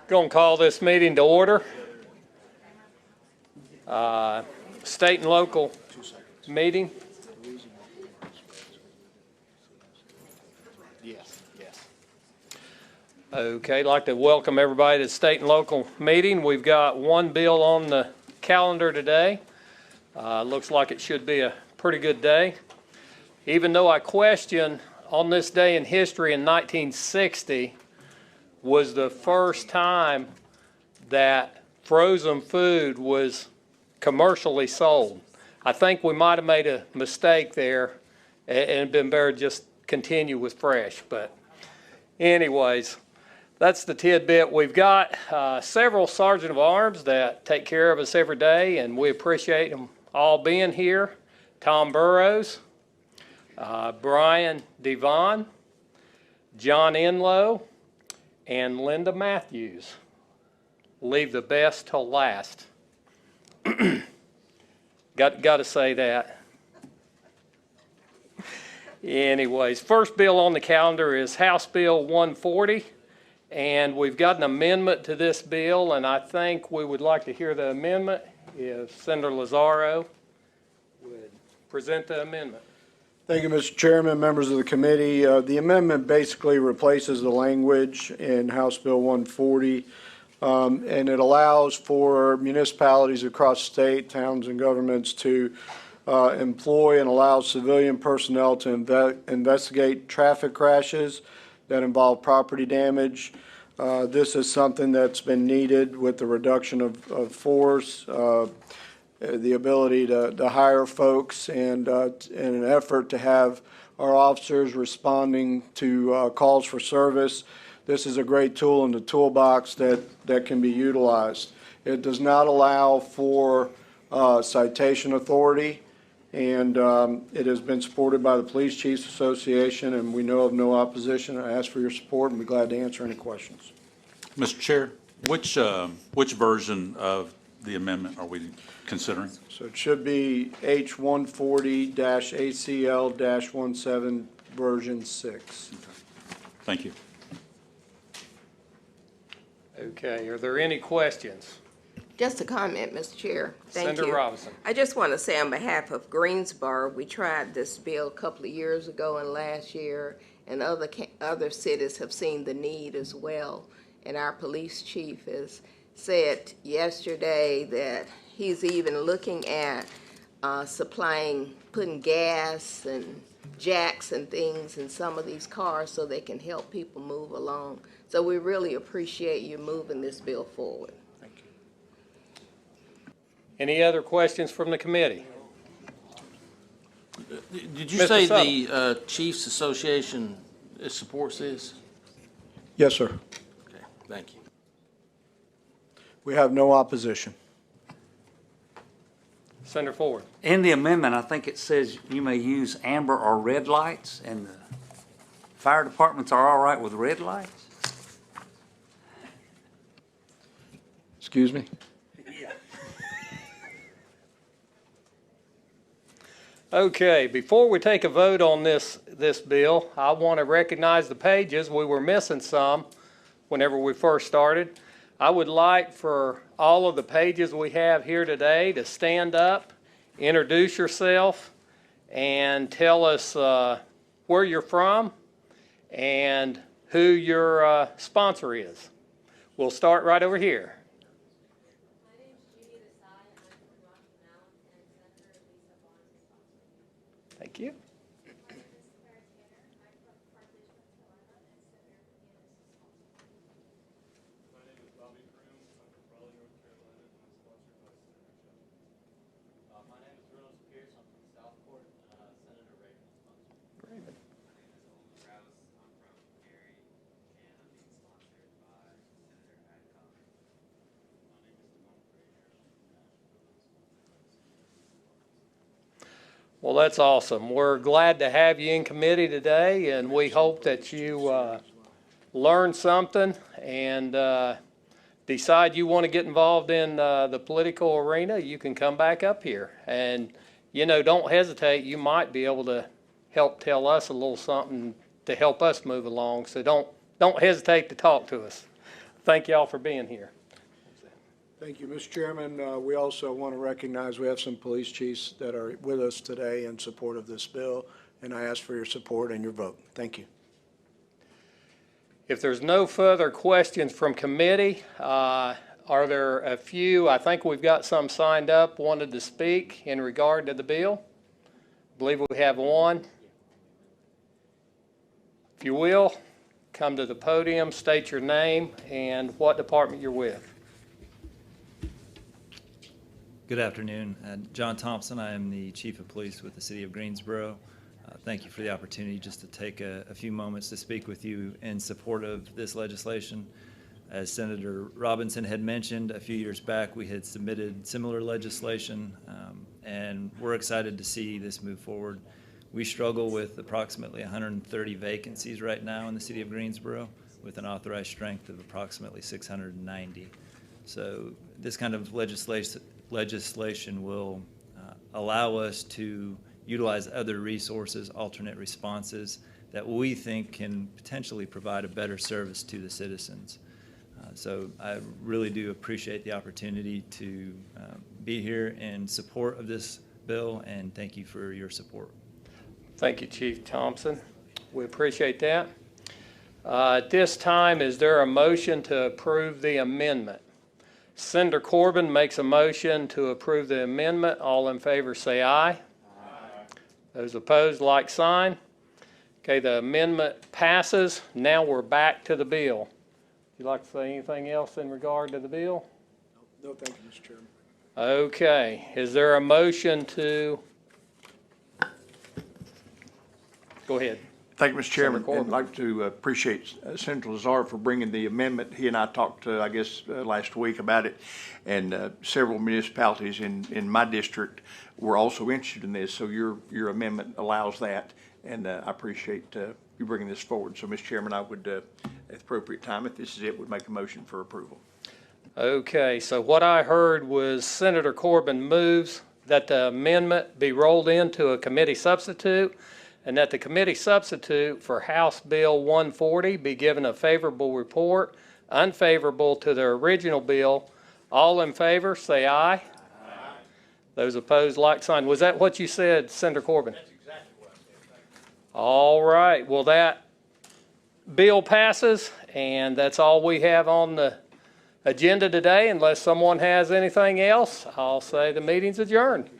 Going to call this meeting to order. State and local meeting. Yes. Okay, I'd like to welcome everybody to the state and local meeting. We've got one bill on the calendar today. Looks like it should be a pretty good day. Even though I question on this day in history in 1960 was the first time that frozen food was commercially sold. I think we might have made a mistake there and it'd been better to just continue with fresh. But anyways, that's the tidbit. We've got several Sergeant of Arms that take care of us every day, and we appreciate them all being here. Tom Burrows, Brian Devon, John Enlow, and Linda Matthews. Leave the best till last. Got to say that. Anyways, first bill on the calendar is House Bill 140, and we've got an amendment to this bill, and I think we would like to hear the amendment if Senator Lazaro would present the amendment. Thank you, Mr. Chairman, members of the committee. The amendment basically replaces the language in House Bill 140, and it allows for municipalities across state, towns, and governments to employ and allow civilian personnel to investigate traffic crashes that involve property damage. This is something that's been needed with the reduction of force, the ability to hire folks, and in an effort to have our officers responding to calls for service. This is a great tool in the toolbox that can be utilized. It does not allow for citation authority, and it has been supported by the Police Chiefs Association, and we know of no opposition. I ask for your support and be glad to answer any questions. Mr. Chair, which version of the amendment are we considering? So it should be H140-ACL-17 version 6. Okay. Thank you. Okay, are there any questions? Just a comment, Mr. Chair. Thank you. Senator Robinson. I just want to say on behalf of Greensboro, we tried this bill a couple of years ago and last year, and other cities have seen the need as well. And our police chief has said yesterday that he's even looking at putting gas and jacks and things in some of these cars so they can help people move along. So we really appreciate you moving this bill forward. Thank you. Any other questions from the committee? Did you Mr. say Suttle. the Chiefs Association supports this? Yes, sir. Okay, thank you. We have no opposition. Senator Ford. In the amendment, I think it says you may use amber or red lights, and the fire departments are all right with red lights? Excuse me? Okay, before we take a vote on this bill, I want to recognize the pages. We were missing some whenever we first started. I would like for all of the pages we have here today to stand up, introduce yourself, and tell us where you're from and who your sponsor is. We'll start right over here. Thank you. Well, that's awesome. We're glad to have you in committee today, and we hope that you learn something and decide you want to get involved in the political arena. You can come back up here, and don't hesitate. You might be able to help tell us a little something to help us move along. So don't hesitate to talk to us. thank y'all for being here. Thank you, Mr. Chairman. We also want to recognize we have some police chiefs that are with us today in support of this bill, and I ask for your support and your vote. Thank you. If there's no further questions from committee, are there a few? I think we've got some signed up, wanted to speak in regard to the bill. I believe we have one. If you will, come to the podium, state your name and what department you're with. Good afternoon. John Thompson. I am the Chief of Police with the City of Greensboro. Thank you for the opportunity just to take a few moments to speak with you in support of this legislation. As Senator Robinson had mentioned, a few years back we had submitted similar legislation, and we're excited to see this move forward. We struggle with approximately 130 vacancies right now in the City of Greensboro with an authorized strength of approximately 690. So this kind of legislation will allow us to utilize other resources, alternate responses that we think can potentially provide a better service to the citizens. So I really do appreciate the opportunity to be here in support of this bill, and thank you for your support. Thank you, Chief Thompson. We appreciate that. At this time, is there a motion to approve the amendment? Senator Corbin makes a motion to approve the amendment. All in favor say aye. Aye. Those opposed, like sign. Okay, the amendment passes. Now we're back to the bill. Would you like to say anything else in regard to the bill? No, thank you, Mr. Chairman. Okay, is there a motion to? Go ahead. Thank you, Mr. Chairman. Corbin. I'd like to appreciate Senator Lazar for bringing the amendment. He and I talked, I guess, last week about it, and several municipalities in my district were also interested in this, so your amendment allows that, and I appreciate you bringing this forward. So, Mr. Chairman, I would, at the appropriate time, if this is it, would make a motion for approval. Okay, so what I heard was Senator Corbin moves that the amendment be rolled into a committee substitute, and that the committee substitute for House Bill 140 be given a favorable report, unfavorable to the original bill. All in favor, say aye. Aye. Those opposed, like sign. Was that what you said, Senator Corbin? That's exactly what I said. Thank you. All right. Well, that bill passes, and that's all we have on the agenda today. Unless someone has anything else, I'll say the meeting's adjourned.